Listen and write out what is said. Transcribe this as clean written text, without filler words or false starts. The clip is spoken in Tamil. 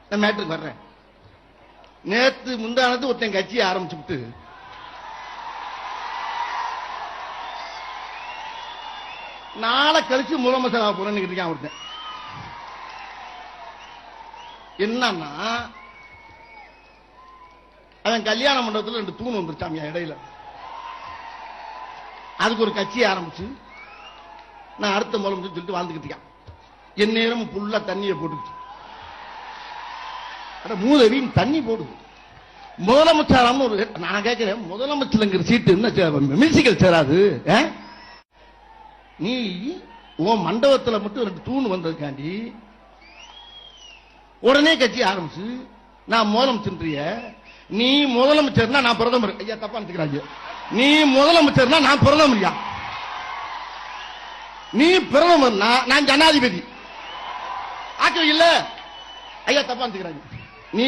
நான் மேட்டுக்கு வர்றேன். நேத்து முந்தானது ஒருத்தன் கட்சியை ஆரம்பிச்சுட்டு நாளை கழிச்சு முதலமைச்சராக போறேன்னு இருக்கான் ஒருத்தன். என்னன்னா அவன் கல்யாண மண்டபத்தில் 2 தூண் வந்துருச்சாமியா இடையில. அதுக்கு ஒரு கட்சி ஆரம்பிச்சு நான் அடுத்த முதலமைச்சர் சொல்லிட்டு வாழ்ந்துக்கிட்டு இருக்கான். என் நேரம் புல்லா தண்ணியை போட்டுக்கிட்டு மூதவின் தண்ணி போடுது. முதலமைச்சர் ஒரு நான் கேட்கிறேன், முதலமைச்சருங்கிற சீட்டு என்ன மியூசிக்கல் சேராது? நீ உன் மண்டபத்தில் மட்டும் 2 தூண் வந்ததுக்காண்டி உடனே கட்சி ஆரம்பிச்சு நான் முதலமைச்சர். நீ முதலமைச்சர்னா நான் பிரதமர். ஐயா தப்பா நினைக்கிறாங்க. நீ முதலமைச்சர்னா நான் பிரதமர்யா. நீ பிரதமர்னா நான் ஜனாதிபதி. ஆக்க இல்ல ஐயா தப்பா நினைக்கிறாங்க. நீ